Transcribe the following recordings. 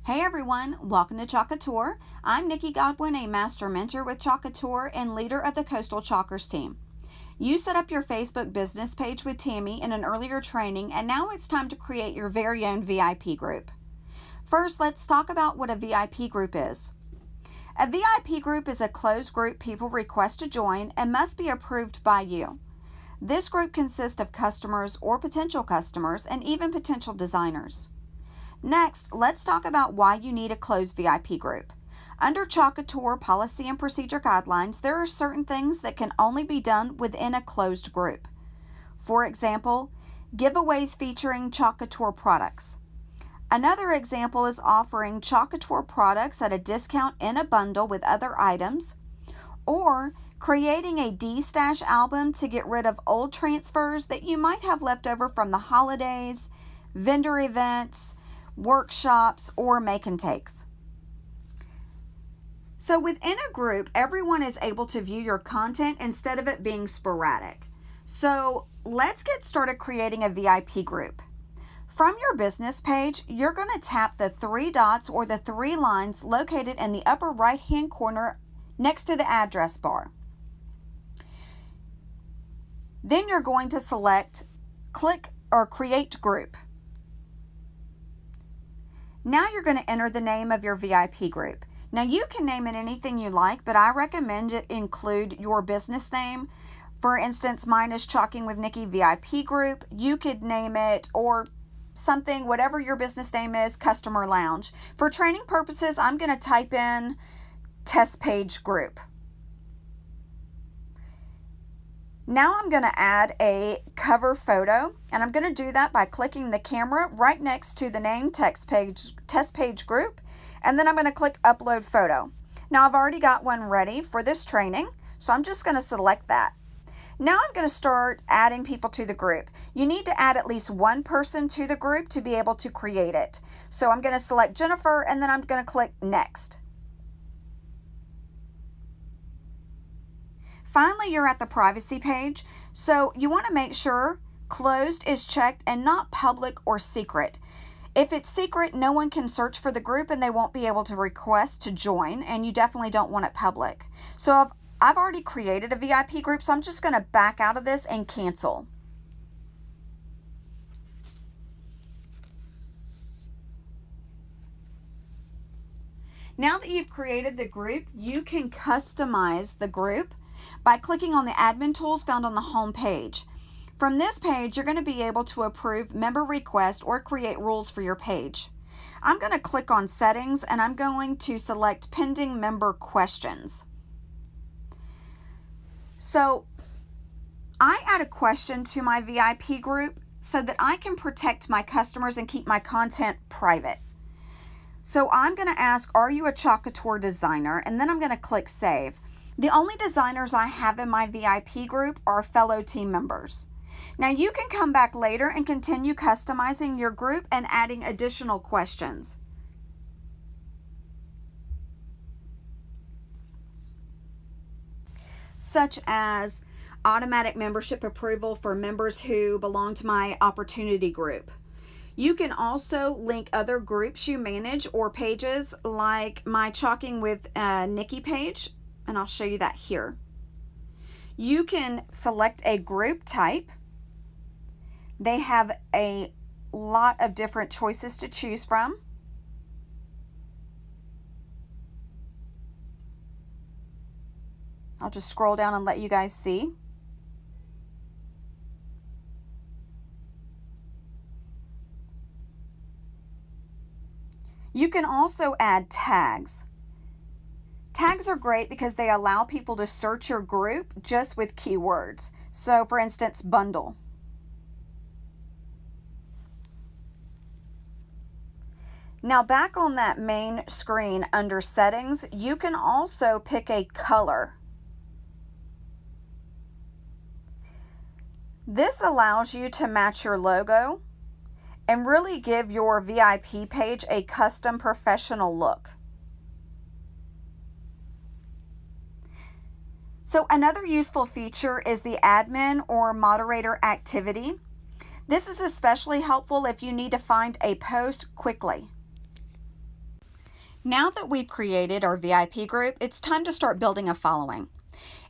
Hey everyone, welcome to Chalkator. I'm Nikki Godwin, a master mentor with Chalkator and leader of the Coastal Chalkers team. You set up your Facebook business page with Tammy in an earlier training, and now it's time to create your very own VIP group. First, let's talk about what a VIP group is. A VIP group is a closed group people request to join and must be approved by you. This group consists of customers or potential customers and even potential designers. Next, let's talk about why you need a closed VIP group. Under Chalkator Policy and Procedure Guidelines, there are certain things that can only be done within a closed group. For example, giveaways featuring Chalkator products. Another example is offering Chalkator products at a discount in a bundle with other items, or creating a D-Stash album to get rid of old transfers that you might have left over from the holidays, vendor events, workshops, or make and takes. So within a group, everyone is able to view your content instead of it being sporadic. So let's get started creating a VIP group. From your business page, you're going to tap the three dots or the three lines located in the upper right-hand corner next to the address bar. Then you're going to select Click or Create Group. Now you're going to enter the name of your VIP group. Now you can name it anything you like, but I recommend it include your business name. For instance, mine is Chalking with Nikki VIP group. You could name it or something, whatever your business name is, Customer Lounge. For training purposes, I'm going to type in Test Page Group. Now I'm going to add a cover photo, and I'm going to do that by clicking the camera right next to the name Test Page Group, and then I'm going to click Upload Photo. Now I've already got one ready for this training, so I'm just going to select that. Now I'm going to start adding people to the group. You need to add at least one person to the group to be able to create it. So I'm going to select Jennifer, and then I'm going to click Next. Finally, you're at the privacy page, so you want to make sure closed is checked and not public or secret. If it's secret, no one can search for the group and they won't be able to request to join, and you definitely don't want it public. So I've already created a VIP group, so I'm just going to back out of this and cancel. Now that you've created the group, you can customize the group by clicking on the admin tools found on the home page. From this page, you're going to be able to approve member requests or create rules for your page. I'm going to click on settings, and I'm going to select pending member questions. So I add a question to my VIP group so that I can protect my customers and keep my content private. So I'm going to ask, are you a Chalkator designer? And then I'm going to click Save. The only designers I have in my VIP group are fellow team members. Now you can come back later and continue customizing your group and adding additional questions. Such as automatic membership approval for members who belong to my opportunity group. You can also link other groups you manage or pages like my Chalking with Nikki page, and I'll show you that here. You can select a group type. They have a lot of different choices to choose from. I'll just scroll down and let you guys see. You can also add tags. Tags are great because they allow people to search your group just with keywords. So for instance, bundle. Now back on that main screen under settings, you can also pick a color. This allows you to match your logo and really give your VIP page a custom professional look. So another useful feature is the admin or moderator activity. This is especially helpful if you need to find a post quickly. Now that we've created our VIP group, it's time to start building a following.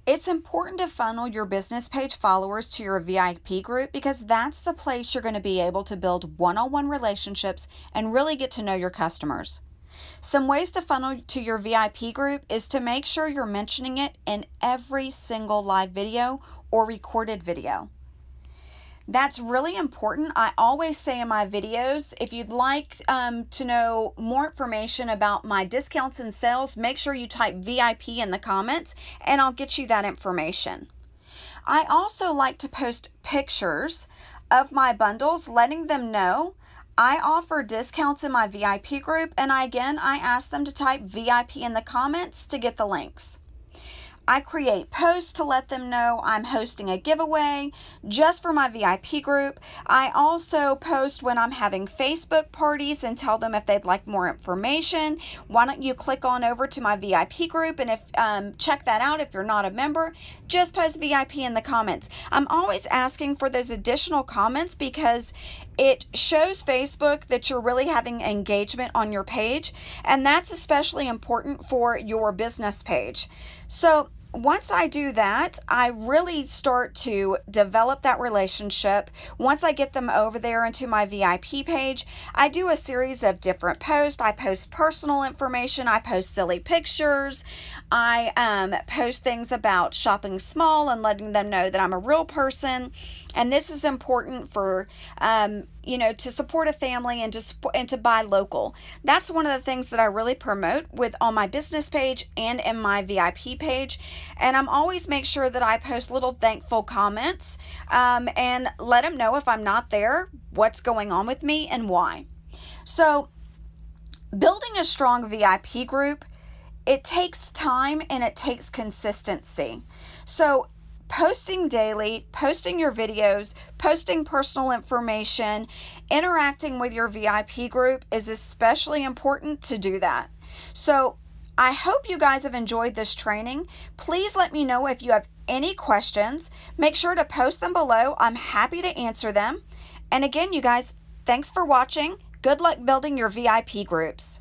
It's important to funnel your business page followers to your VIP group because that's the place you're going to be able to build one-on-one relationships and really get to know your customers. Some ways to funnel to your VIP group is to make sure you're mentioning it in every single live video or recorded video. That's really important. I always say in my videos, if you'd like to know more information about my discounts and sales, make sure you type VIP in the comments and I'll get you that information. I also like to post pictures of my bundles, letting them know I offer discounts in my VIP group, and I ask them to type VIP in the comments to get the links. I create posts to let them know I'm hosting a giveaway just for my VIP group. I also post when I'm having Facebook parties and tell them if they'd like more information. Why don't you click on over to my VIP group and check that out if you're not a member. Just post VIP in the comments. I'm always asking for those additional comments because it shows Facebook that you're really having engagement on your page, and that's especially important for your business page. So once I do that, I really start to develop that relationship. Once I get them over there into my VIP page, I do a series of different posts. I post personal information. I post silly pictures. I post things about shopping small and letting them know that I'm a real person. And this is important for, to support a family and to buy local. That's one of the things that I really promote on my business page and in my VIP page. And I'm always make sure that I post little thankful comments and let them know if I'm not there, what's going on with me and why. So building a strong VIP group, it takes time and it takes consistency. So posting daily, posting your videos, posting personal information, interacting with your VIP group is especially important to do that. So I hope you guys have enjoyed this training. Please let me know if you have any questions. Make sure to post them below. I'm happy to answer them. And again, you guys, thanks for watching. Good luck building your VIP groups.